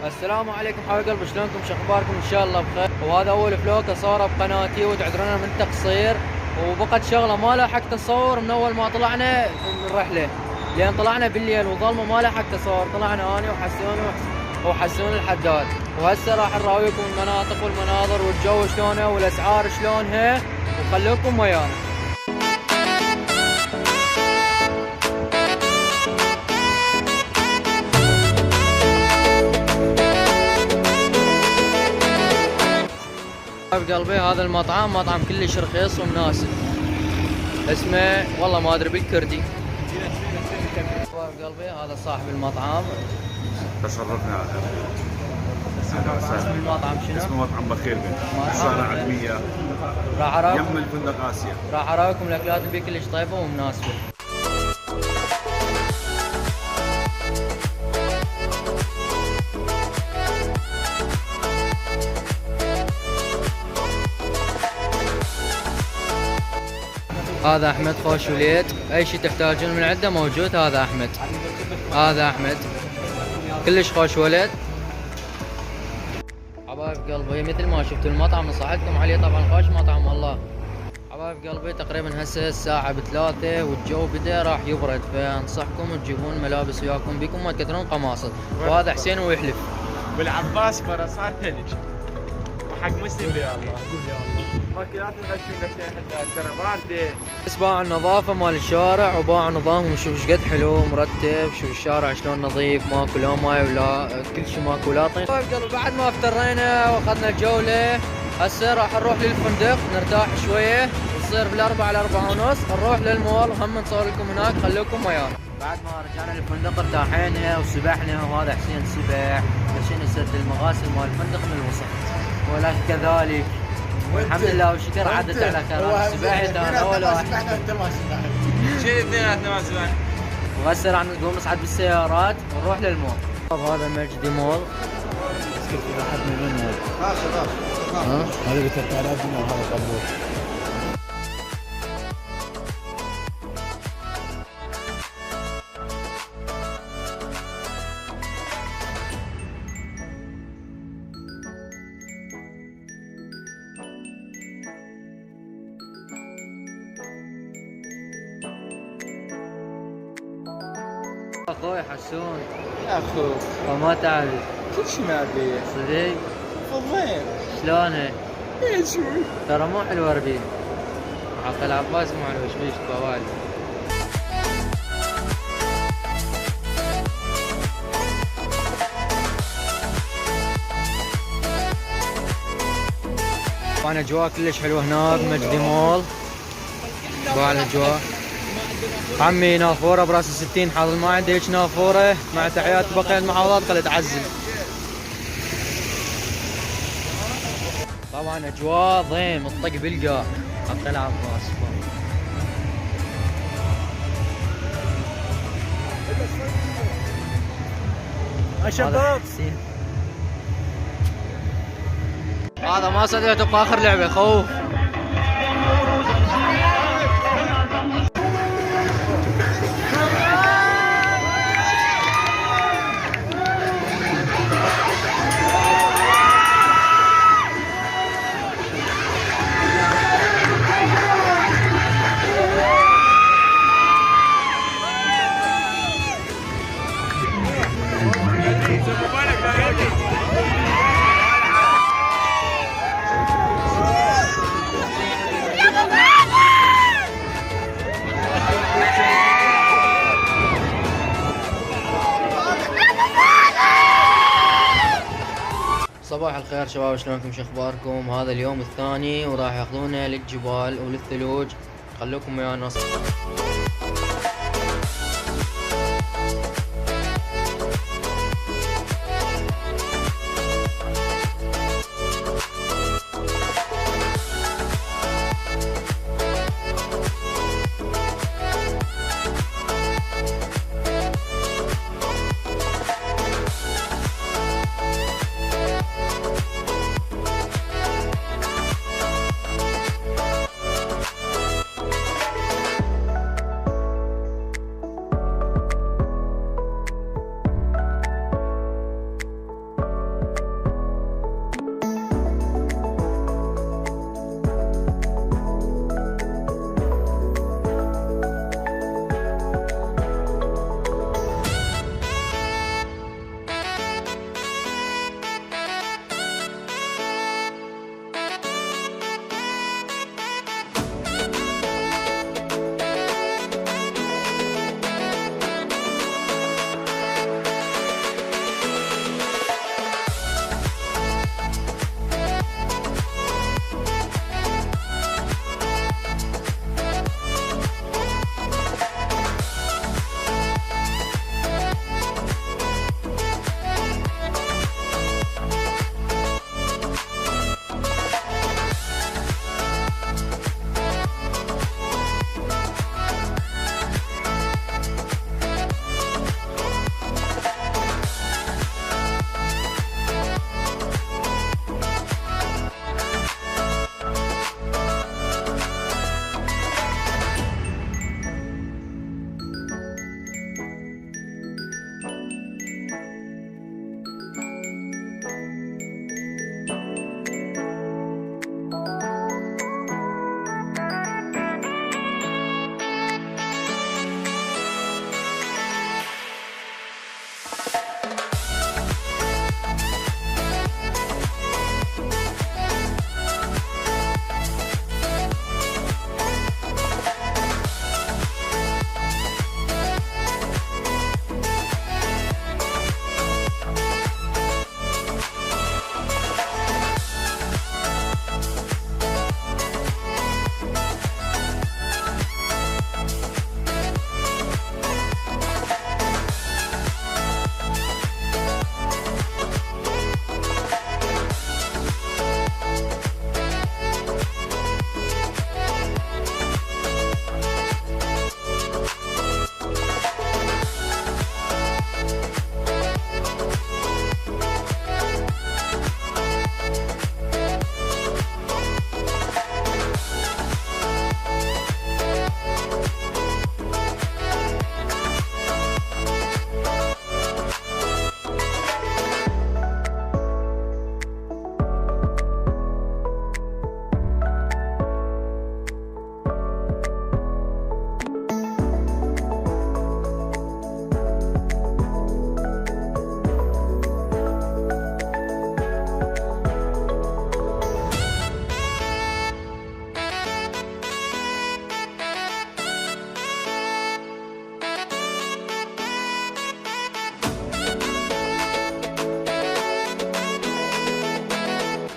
السلام عليكم حبايب قلبي، شلونكم؟ شو اخباركم؟ ان شاء الله بخير. وهذا اول فلوق اصوره بقناتي وتعذرونا من التقصير، وبقت شغله ما لحقت اصور من اول ما طلعنا الرحله، لان طلعنا بالليل وظلمه ما لحقت اصور. طلعنا اني وحسون الحداد، وهسه راح نراويكم المناطق والمناظر والجو شلونه والاسعار شلونها، وخليكم ويانا. حبيب قلبي هذا المطعم مطعم كلش رخيص ومناسب، اسمه والله ما ادري بالكردي. حبيب قلبي هذا صاحب المطعم، تشرفنا. اسم المطعم شنو؟ اسمه مطعم بخير بن الشارع عدمية يم الفندق آسيا. راح اراويكم الاكلات اللي كلش طيبه ومناسبه. هذا احمد خوش وليد، اي شيء تحتاجون من عنده موجود. هذا احمد كلش خوش ولد. حبايب قلبي مثل ما شفتوا المطعم نصحتكم عليه، طبعا خوش مطعم والله. حبايب قلبي تقريبا هسه الساعة ب3 والجو بدا راح يبرد، فانصحكم تجيبون ملابس وياكم بيكم ما تكثرون قماصل. وهذا حسين ويحلف والعباس فرسات وحق مسلم يا الله. ماكينات الغشيمة حتى ترى باردة. بس باع النظافة مال الشارع وباع نظامهم، شوف ايش قد حلو مرتب، شوف الشارع شلون نظيف، ماكو لا ماي ولا كل شيء، ماكو لا طين. بعد ما افترينا واخذنا الجولة هسه راح نروح للفندق نرتاح شوية، تصير بال4 ل4:30 نروح للمول وهم نصور لكم هناك، خليكم ويانا. بعد ما رجعنا للفندق ارتاحينا وسبحنا، وهذا حسين سبح عشان يسد المغاسل مال الفندق من الوسط، ولكن كذلك الحمد لله والشكر عدت على خير. سبحت انا اول واحد. انت ما سبحت. شيل اثنيناتنا ما سبحنا. وهسه راح نقوم نصعد بالسيارات ونروح للمول. هذا مجدي مول. كيف اذا حد من المول؟ هذا ب 3000 دينار هذا قبول. اخوي حسون يا اخو وما تعرف كل شيء نادي صدق؟ فضيت شلونه؟ شوي ترى مو حلوه ربيع حق العباس، مو حلوه شويش بوالي. طبعا اجواء كلش حلوه هناك مجدي مول. باع الاجواء عمي نافوره براس ال60 حاضر، ما عندي هيك نافوره. مع تحيات بقيه المحافظات خلت تعزل. طبعا اجواء ضيم الطق بالقاع حق العباس. يا شباب هذا ما صدقت باخر لعبه خوف. صباح الخير شباب، شلونكم؟ شو اخباركم؟ هذا اليوم الثاني وراح ياخذونا للجبال وللثلوج، خلوكم ويانا.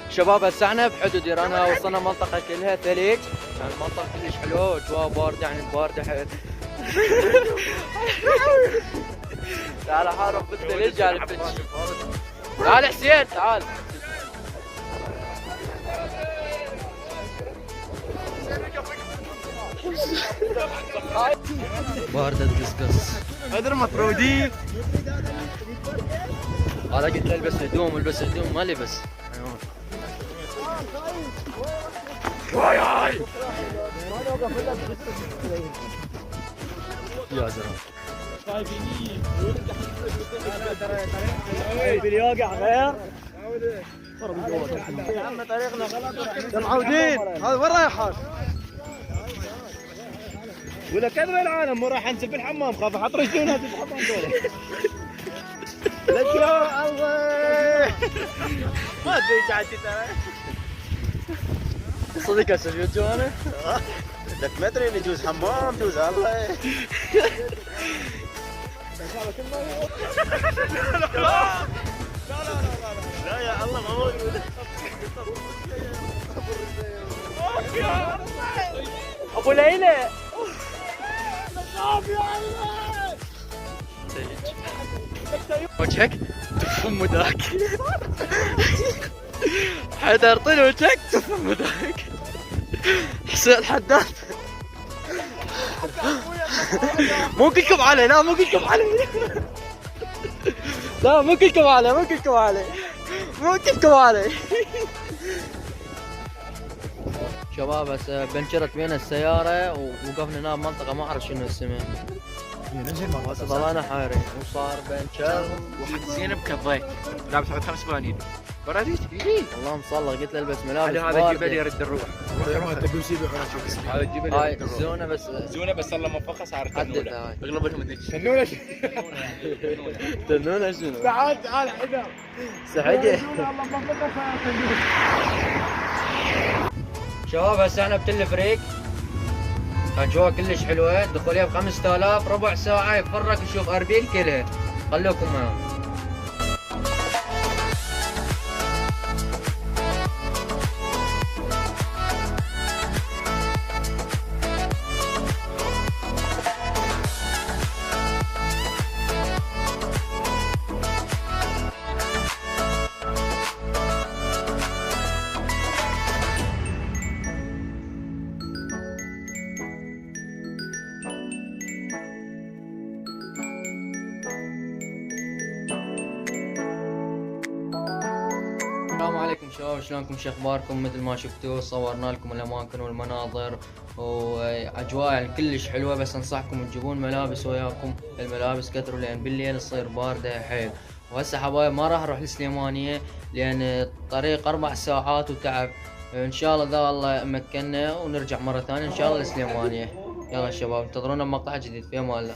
شباب هسه احنا بحدود ايران، وصلنا منطقة كلها ثلج، يعني المنطقة كلش حلوة وجواها باردة، يعني باردة حيل. تعال حارب بالثلج يعني تعال حسين تعال. باردة تقصقص. هذا مطرودين. هذا قلت له البس هدوم، البس هدوم ما لبس. يا زلمه باليوقع غير يا عم طريقنا غلط معودين. هذا وين رايح؟ ولا كذب العالم مو راح انزل بالحمام، خاف احط رجلي في الحمام دول. لك يا الله ما ادري قاعد ترى صدق هسه فيديو انا لك ما ادري يجوز حمام يجوز الله. لا يا الله ما موجود. ابو ليلى وجهك تفهم ذاك. حيدر طل وجهك تفهم ذاك. حسين حداد مو كلكم علي، لا مو كلكم علي، لا مو كلكم علي، مو كلكم علي، مو كلكم علي. شباب هسه بنشرت بين السيارة ووقفنا هنا بمنطقة ما اعرف شنو اسمها. ضلينا حايرين وصار بنشر. واحد زين بكضيت لابس حوالي 5 فوانين براديت يجي والله مصلى قلت له البس ملابس هذا جبل يرد الروح. تبي سيبي ولا شو هذا جبل هاي يرد الروح. زونة بس زونه بس الله منفخه صارت حدد تنوله هاي اغلب لهم الدش تنونه تنونة شنو؟ تعال تعال حدا سحقة. شباب هسه احنا بتل فريق، كان جوا كلش حلوة، دخولها ب 5000، ربع ساعة يفرق يشوف اربيل كلها. خلوكم معاهم. السلام عليكم شباب، شلونكم؟ شو اخباركم؟ مثل ما شفتوا صورنا لكم الاماكن والمناظر واجواء يعني كلش حلوه، بس انصحكم تجيبون ملابس وياكم، الملابس كثروا لان بالليل تصير بارده حيل. وهسه حبايب ما راح اروح السليمانيه لان الطريق 4 ساعات وتعب. ان شاء الله اذا الله مكنا ونرجع مره ثانيه ان شاء الله السليمانيه. يلا شباب انتظرونا بمقطع جديد، في امان الله.